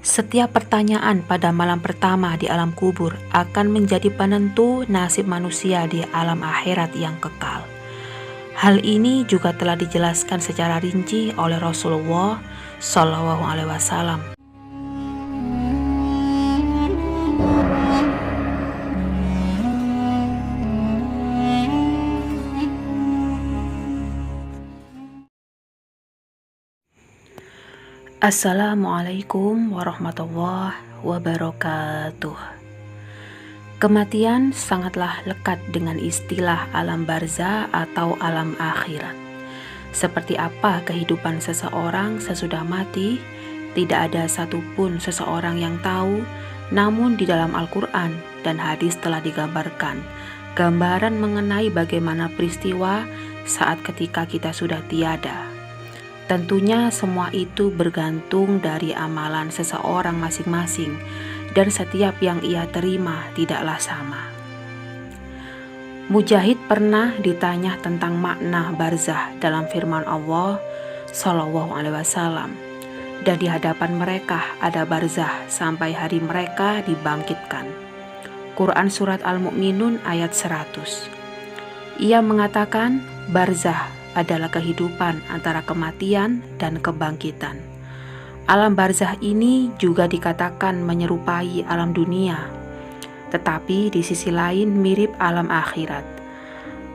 Setiap pertanyaan pada malam pertama di alam kubur akan menjadi penentu nasib manusia di alam akhirat yang kekal. Hal ini juga telah dijelaskan secara rinci oleh Rasulullah Shallallahu Alaihi Wasallam. Assalamualaikum warahmatullahi wabarakatuh. Kematian sangatlah lekat dengan istilah alam barzah atau alam akhirat. Seperti apa kehidupan seseorang sesudah mati, tidak ada satupun seseorang yang tahu. Namun di dalam Al-Quran dan hadis telah digambarkan gambaran mengenai bagaimana peristiwa saat ketika kita sudah tiada. Tentunya semua itu bergantung dari amalan seseorang masing-masing, dan setiap yang ia terima tidaklah sama. Mujahid pernah ditanya tentang makna barzah dalam firman Allah Shallallahu Alaihi Wasallam, dan di hadapan mereka ada barzah sampai hari mereka dibangkitkan. Quran Surat Al-Mu'minun ayat 100. Ia mengatakan barzah adalah kehidupan antara kematian dan kebangkitan. Alam barzah ini juga dikatakan menyerupai alam dunia, tetapi di sisi lain mirip alam akhirat.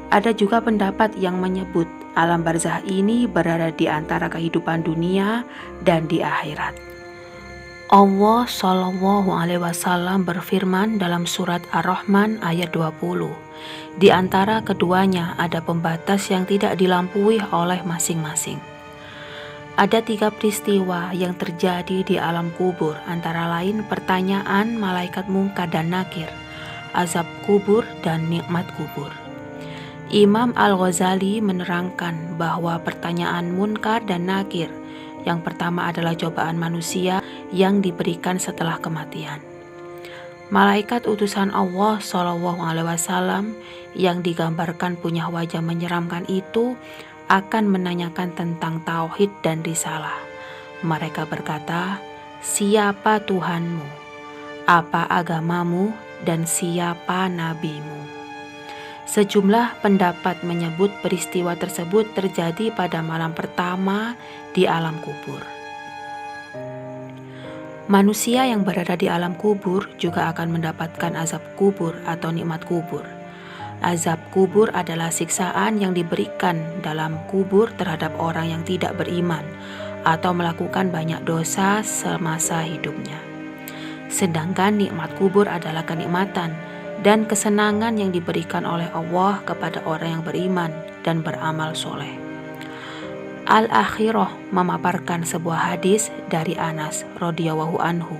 Ada juga pendapat yang menyebut alam barzah ini berada di antara kehidupan dunia dan di akhirat. Allah Shallallahu Alaihi Wasallam berfirman dalam surat Ar-Rahman ayat 20. Di antara keduanya ada pembatas yang tidak dilampaui oleh masing-masing. Ada 3 peristiwa yang terjadi di alam kubur, antara lain pertanyaan malaikat Munkar dan Nakir, azab kubur dan nikmat kubur. Imam Al-Ghazali menerangkan bahwa pertanyaan Munkar dan Nakir yang pertama adalah cobaan manusia yang diberikan setelah kematian. Malaikat utusan Allah Shallallahu Alaihi Wasallam yang digambarkan punya wajah menyeramkan itu akan menanyakan tentang tauhid dan risalah. Mereka berkata, siapa Tuhanmu, apa agamamu, dan siapa nabimu. Sejumlah pendapat menyebut peristiwa tersebut terjadi pada malam pertama di alam kubur. Manusia yang berada di alam kubur juga akan mendapatkan azab kubur atau nikmat kubur. Azab kubur adalah siksaan yang diberikan dalam kubur terhadap orang yang tidak beriman atau melakukan banyak dosa semasa hidupnya. Sedangkan nikmat kubur adalah kenikmatan dan kesenangan yang diberikan oleh Allah kepada orang yang beriman dan beramal soleh. Al-Akhirah memaparkan sebuah hadis dari Anas radhiyallahu anhu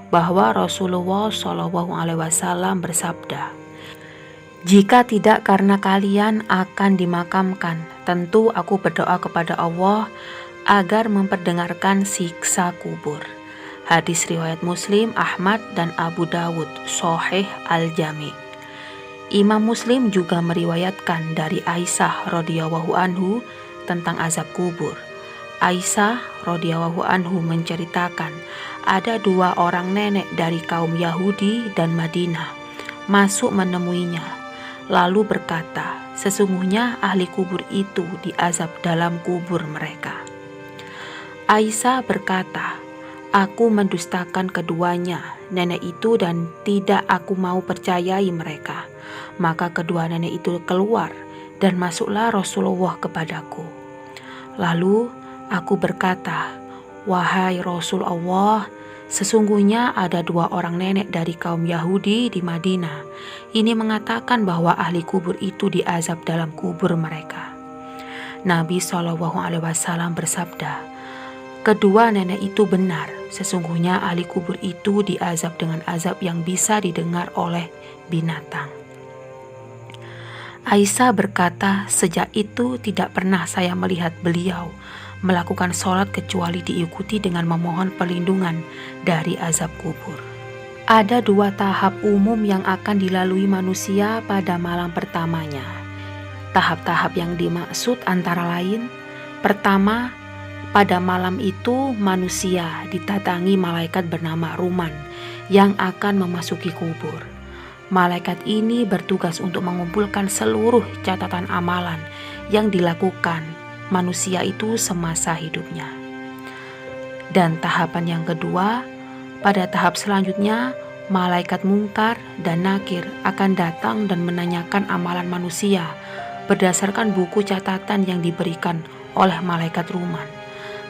bahwa Rasulullah Shallallahu Alaihi Wasallam bersabda, jika tidak karena kalian akan dimakamkan, tentu aku berdoa kepada Allah agar memperdengarkan siksa kubur. Hadis riwayat Muslim, Ahmad, dan Abu Dawud, Sahih Al-Jami. Imam Muslim juga meriwayatkan dari Aisyah radhiyallahu anhu tentang azab kubur. Aisyah radhiyallahu anhu menceritakan ada 2 orang nenek dari kaum Yahudi dan Madinah masuk menemuinya, lalu berkata, sesungguhnya ahli kubur itu diazab dalam kubur mereka. Aisyah berkata, aku mendustakan keduanya, nenek itu, dan tidak aku mau percayai mereka. Maka kedua nenek itu keluar dan masuklah Rasulullah kepadaku. Lalu aku berkata, wahai Rasul Allah, sesungguhnya ada 2 orang nenek dari kaum Yahudi di Madinah. Ini mengatakan bahwa ahli kubur itu diazab dalam kubur mereka. Nabi Shallallahu Alaihi Wasallam bersabda, kedua nenek itu benar, sesungguhnya ahli kubur itu diazab dengan azab yang bisa didengar oleh binatang. Aisyah berkata, sejak itu tidak pernah saya melihat beliau melakukan sholat kecuali diikuti dengan memohon perlindungan dari azab kubur. Ada 2 tahap umum yang akan dilalui manusia pada malam pertamanya. Tahap-tahap yang dimaksud antara lain, pertama, Pada malam itu manusia didatangi malaikat bernama Ruman yang akan memasuki kubur. Malaikat ini bertugas untuk mengumpulkan seluruh catatan amalan yang dilakukan manusia itu semasa hidupnya. Dan tahapan yang kedua, pada tahap selanjutnya malaikat Mungkar dan Nakir akan datang dan menanyakan amalan manusia berdasarkan buku catatan yang diberikan oleh malaikat Ruman.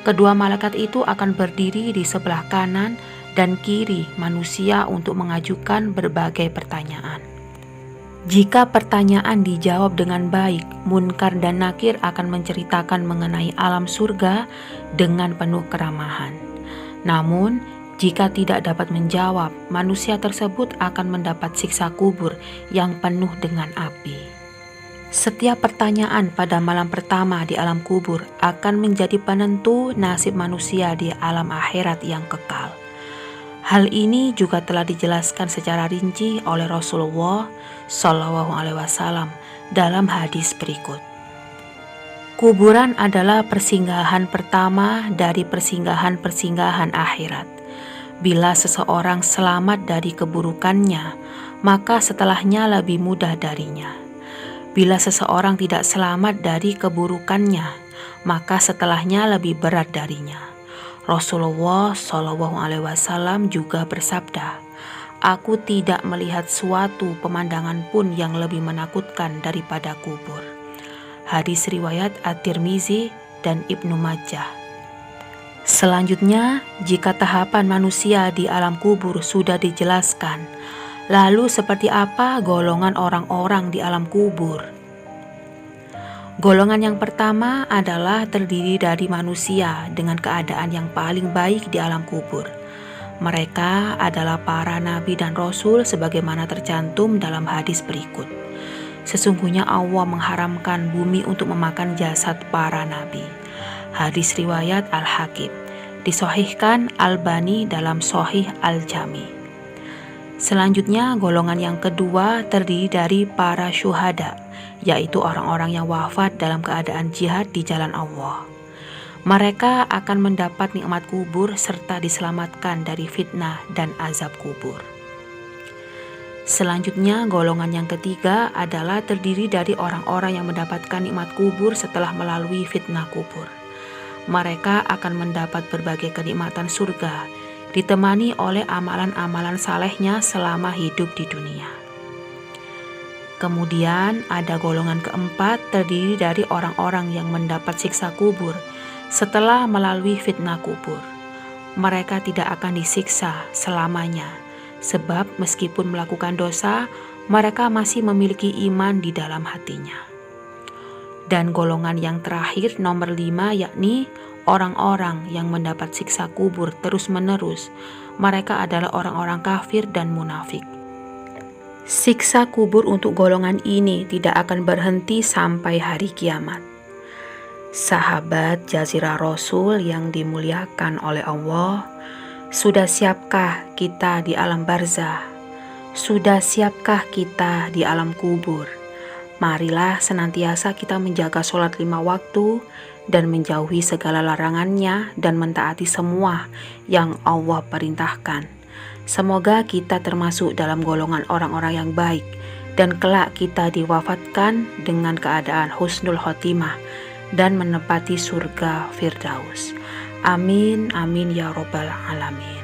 Kedua malaikat itu akan berdiri di sebelah kanan dan kiri manusia untuk mengajukan berbagai pertanyaan. Jika pertanyaan dijawab dengan baik, Munkar dan Nakir akan menceritakan mengenai alam surga dengan penuh keramahan. Namun, jika tidak dapat menjawab, manusia tersebut akan mendapat siksa kubur yang penuh dengan api. Setiap pertanyaan pada malam pertama di alam kubur akan menjadi penentu nasib manusia di alam akhirat yang kekal. Hal ini juga telah dijelaskan secara rinci oleh Rasulullah SAW dalam hadis berikut. Kuburan adalah persinggahan pertama dari persinggahan-persinggahan akhirat. Bila seseorang selamat dari keburukannya, maka setelahnya lebih mudah darinya. Bila seseorang tidak selamat dari keburukannya, maka setelahnya lebih berat darinya. Rasulullah SAW juga bersabda, "Aku tidak melihat suatu pemandangan pun yang lebih menakutkan daripada kubur." Hadis riwayat At-Tirmizi dan Ibnu Majah. Selanjutnya, jika tahapan manusia di alam kubur sudah dijelaskan, lalu seperti apa golongan orang-orang di alam kubur? Golongan yang pertama adalah terdiri dari manusia dengan keadaan yang paling baik di alam kubur. Mereka adalah para nabi dan rasul sebagaimana tercantum dalam hadis berikut. Sesungguhnya Allah mengharamkan bumi untuk memakan jasad para nabi. Hadis riwayat Al-Hakim. Disahihkan Albani dalam Sahih Al-Jami. Selanjutnya, golongan yang kedua terdiri dari para syuhada, yaitu orang-orang yang wafat dalam keadaan jihad di jalan Allah. Mereka akan mendapat nikmat kubur serta diselamatkan dari fitnah dan azab kubur. Selanjutnya, golongan yang ketiga adalah terdiri dari orang-orang yang mendapatkan nikmat kubur setelah melalui fitnah kubur. Mereka akan mendapat berbagai kenikmatan surga, ditemani oleh amalan-amalan salehnya selama hidup di dunia. Kemudian ada golongan keempat terdiri dari orang-orang yang mendapat siksa kubur setelah melalui fitnah kubur. Mereka tidak akan disiksa selamanya, sebab meskipun melakukan dosa, mereka masih memiliki iman di dalam hatinya. Dan golongan yang terakhir nomor 5 yakni orang-orang yang mendapat siksa kubur terus-menerus. Mereka adalah orang-orang kafir dan munafik. Siksa kubur untuk golongan ini tidak akan berhenti sampai hari kiamat. Sahabat Jazirah Rasul yang dimuliakan oleh Allah, sudah siapkah kita di alam barzah? Sudah siapkah kita di alam kubur? Marilah senantiasa kita menjaga sholat 5 waktu dan menjauhi segala larangannya dan mentaati semua yang Allah perintahkan. Semoga kita termasuk dalam golongan orang-orang yang baik dan kelak kita diwafatkan dengan keadaan husnul khotimah dan menepati surga Firdaus. Amin, amin ya robbal alamin.